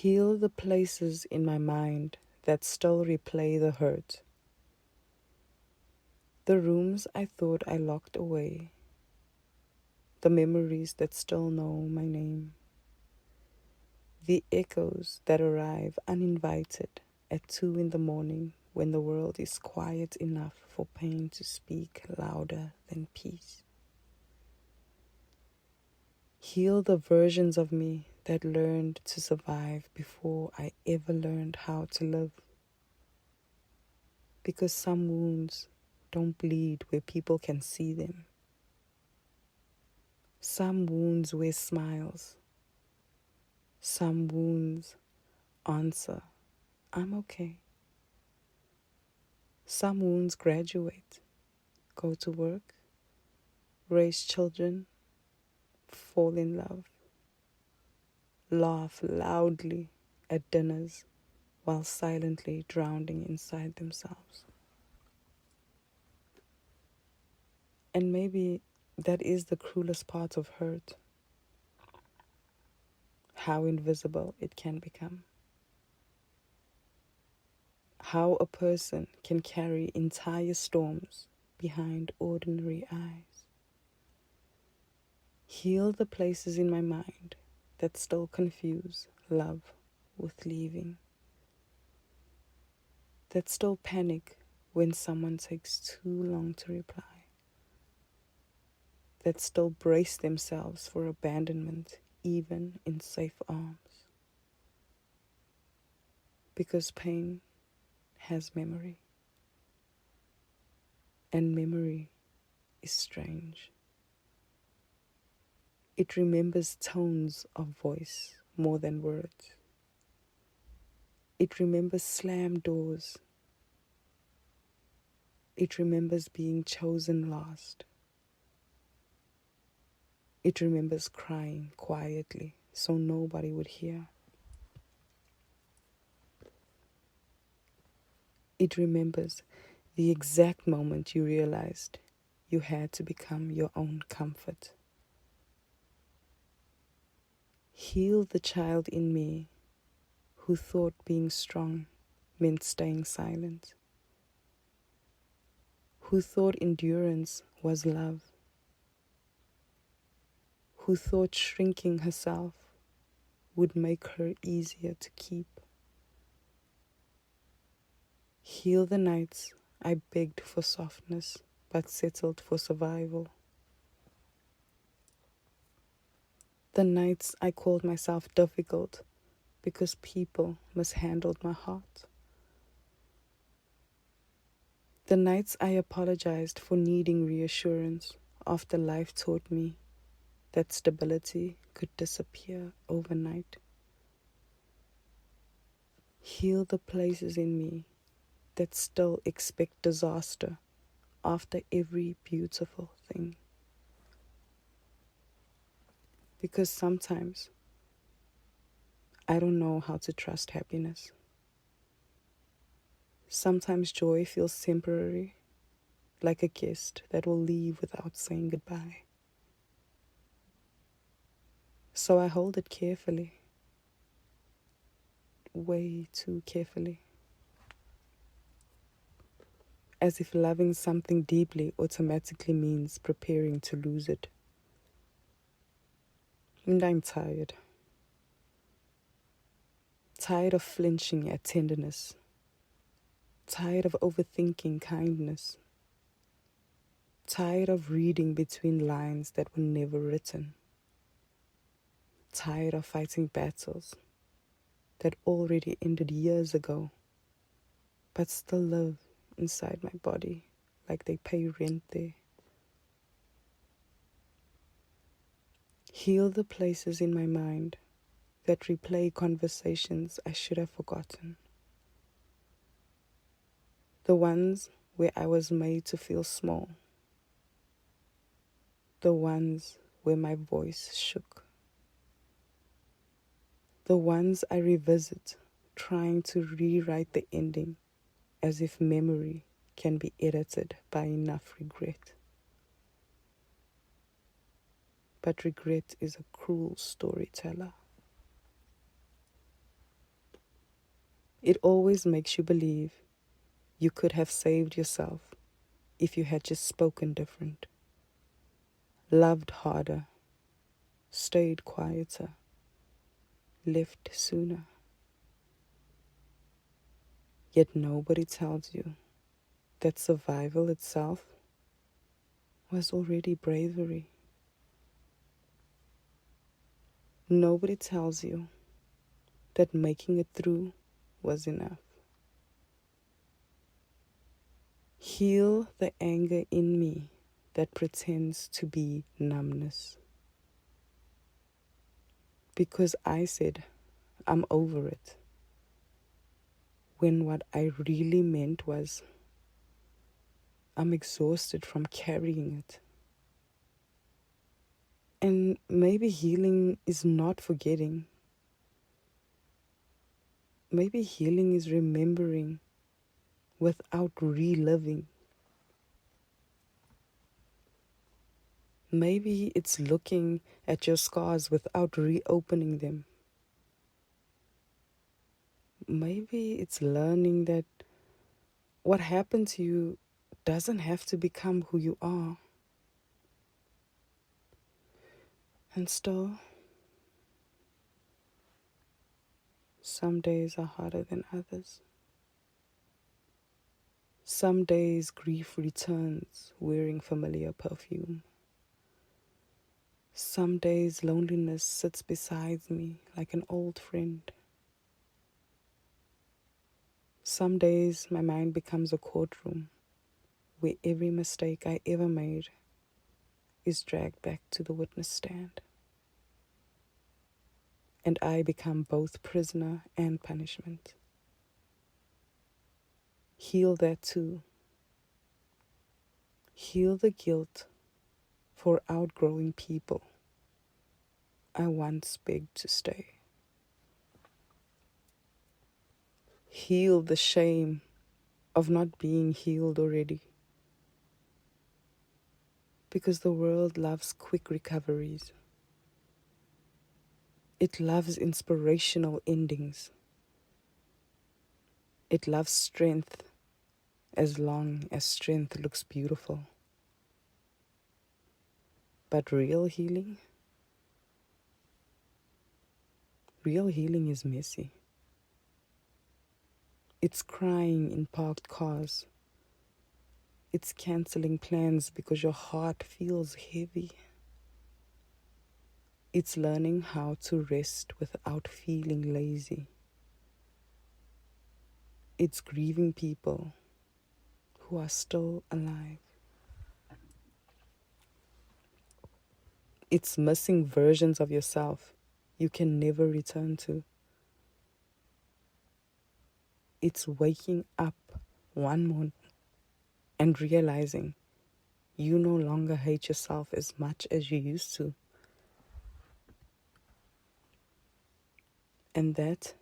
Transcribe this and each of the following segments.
Heal the places in my mind that still replay the hurt. The rooms I thought I locked away. The memories that still know my name. The echoes that arrive uninvited at 2 in the morning when the world is quiet enough for pain to speak louder than peace. Heal the versions of me that learned to survive before I ever learned how to live. Because some wounds don't bleed where people can see them. Some wounds wear smiles. Some wounds answer, I'm okay. Some wounds graduate, go to work, raise children, fall in love, laugh loudly at dinners while silently drowning inside themselves. And maybe that is the cruelest part of hurt, how invisible it can become. How a person can carry entire storms behind ordinary eyes. Heal the places in my mind that still confuse love with leaving. That still panic when someone takes too long to reply. That still brace themselves for abandonment even in safe arms. Because pain has memory. And memory is strange. It remembers tones of voice more than words. It remembers slammed doors. It remembers being chosen last. It remembers crying quietly so nobody would hear. It remembers the exact moment you realized you had to become your own comfort. Heal the child in me who thought being strong meant staying silent. Who thought endurance was love. Who thought shrinking herself would make her easier to keep. Heal the nights I begged for softness but settled for survival. The nights I called myself difficult because people mishandled my heart. The nights I apologized for needing reassurance after life taught me that stability could disappear overnight. Heal the places in me that still expect disaster after every beautiful thing. Because sometimes I don't know how to trust happiness. Sometimes joy feels temporary, like a guest that will leave without saying goodbye. So I hold it carefully, way too carefully. As if loving something deeply automatically means preparing to lose it. And I'm tired. Tired of flinching at tenderness. Tired of overthinking kindness. Tired of reading between lines that were never written. Tired of fighting battles that already ended years ago, but still live inside my body like they pay rent there. Heal the places in my mind that replay conversations I should have forgotten. The ones where I was made to feel small. The ones where my voice shook. The ones I revisit, trying to rewrite the ending as if memory can be edited by enough regret. But regret is a cruel storyteller. It always makes you believe you could have saved yourself if you had just spoken different, loved harder, stayed quieter, left sooner. Yet nobody tells you that survival itself was already bravery. Nobody tells you that making it through was enough. Heal the anger in me that pretends to be numbness. Because I said, I'm over it, when what I really meant was, I'm exhausted from carrying it. And maybe healing is not forgetting. Maybe healing is remembering without reliving. Maybe it's looking at your scars without reopening them. Maybe it's learning that what happened to you doesn't have to become who you are. And still, some days are harder than others. Some days grief returns wearing familiar perfume. Some days loneliness sits beside me like an old friend. Some days my mind becomes a courtroom where every mistake I ever made is dragged back to the witness stand. And I become both prisoner and punishment. Heal that too. Heal the guilt for outgrowing people I once begged to stay. Heal the shame of not being healed already. Because the world loves quick recoveries. It loves inspirational endings. It loves strength as long as strength looks beautiful. But real healing is messy. It's crying in parked cars. It's canceling plans because your heart feels heavy. It's learning how to rest without feeling lazy. It's grieving people who are still alive. It's missing versions of yourself you can never return to. It's waking up one morning and realizing you no longer hate yourself as much as you used to. And that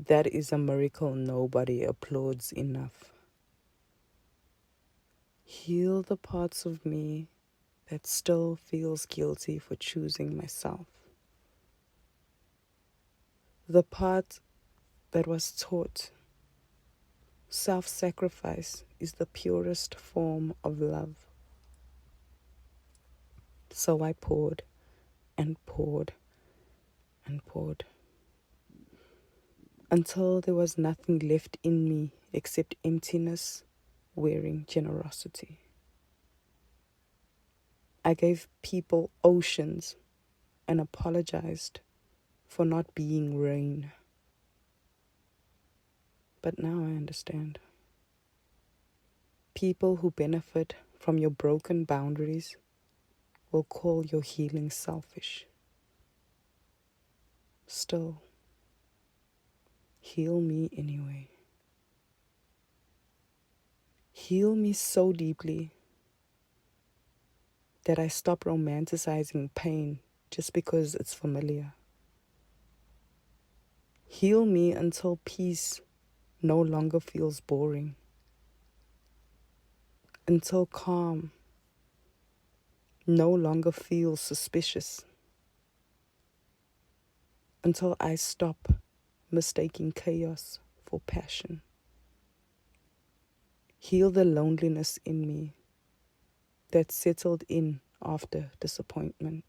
is a miracle nobody applauds enough. Heal the parts of me that still feels guilty for choosing myself. The part that was taught self-sacrifice is the purest form of love. So I poured and poured and poured until there was nothing left in me except emptiness wearing generosity. I gave people oceans and apologized for not being rain. But now I understand. People who benefit from your broken boundaries will call your healing selfish. Still, heal me anyway. Heal me so deeply that I stop romanticizing pain just because it's familiar. Heal me until peace no longer feels boring. Until calm no longer feels suspicious. Until I stop mistaking chaos for passion. Heal the loneliness in me that settled in after disappointment.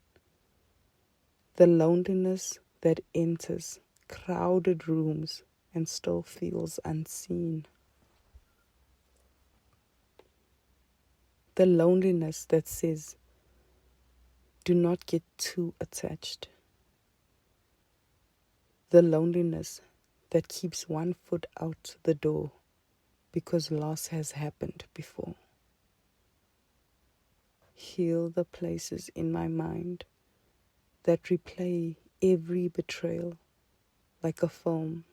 The loneliness that enters crowded rooms and still feels unseen. The loneliness that says, do not get too attached. The loneliness that keeps one foot out the door because loss has happened before. Heal the places in my mind that replay every betrayal like a film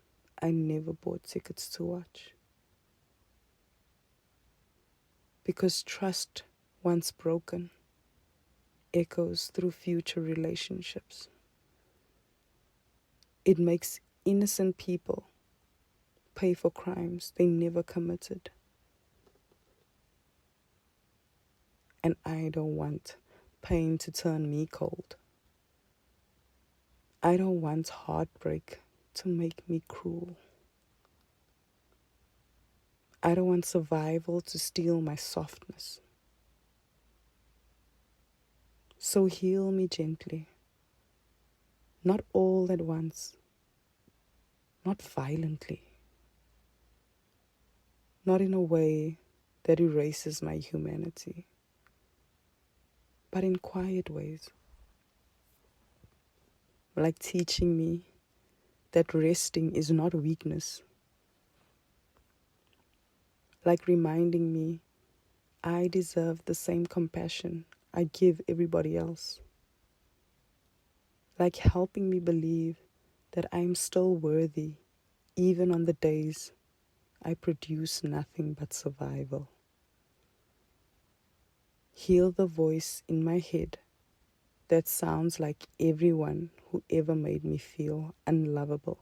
I never bought tickets to watch. Because trust, once broken, echoes through future relationships. It makes innocent people pay for crimes they never committed. And I don't want pain to turn me cold. I don't want heartbreak to make me cruel. I don't want survival to steal my softness. So heal me gently, not all at once, not violently, not in a way that erases my humanity, but in quiet ways, like teaching me that resting is not weakness, like reminding me I deserve the same compassion I give everybody else, like helping me believe that I am still worthy even on the days I produce nothing but survival. Heal the voice in my head that sounds like everyone who ever made me feel unlovable.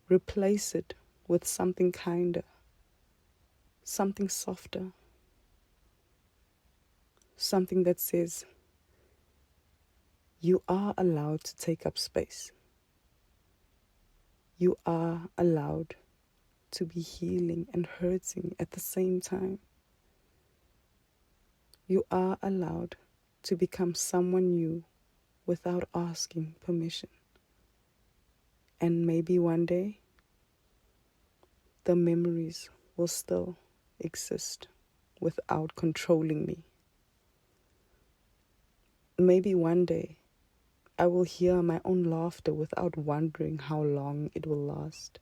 Replace it with something kinder, something softer, something that says, you are allowed to take up space. You are allowed to be healing and hurting at the same time. You are allowed to become someone new without asking permission. And maybe one day, the memories will still exist without controlling me. Maybe one day, I will hear my own laughter without wondering how long it will last.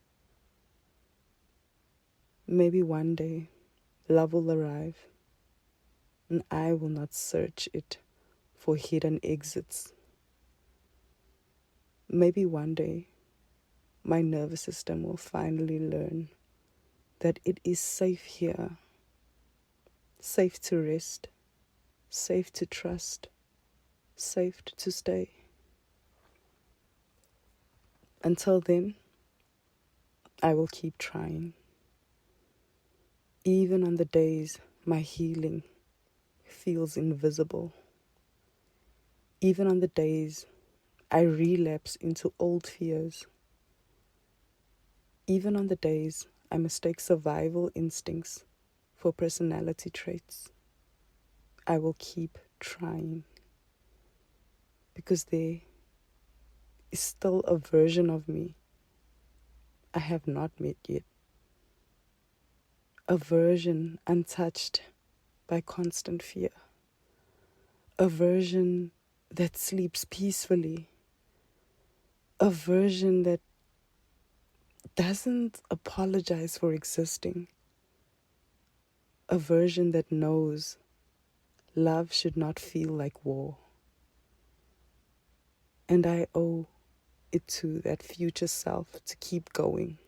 Maybe one day, love will arrive, and I will not search it for hidden exits. Maybe one day, my nervous system will finally learn that it is safe here, safe to rest, safe to trust, safe to stay. Until then, I will keep trying. Even on the days my healing feels invisible. Even on the days I relapse into old fears. Even on the days I mistake survival instincts for personality traits. I will keep trying. Because there is still a version of me I have not met yet. A version untouched by constant fear. A version that sleeps peacefully. A version that doesn't apologize for existing. A version that knows love should not feel like war. And I owe it to that future self to keep going.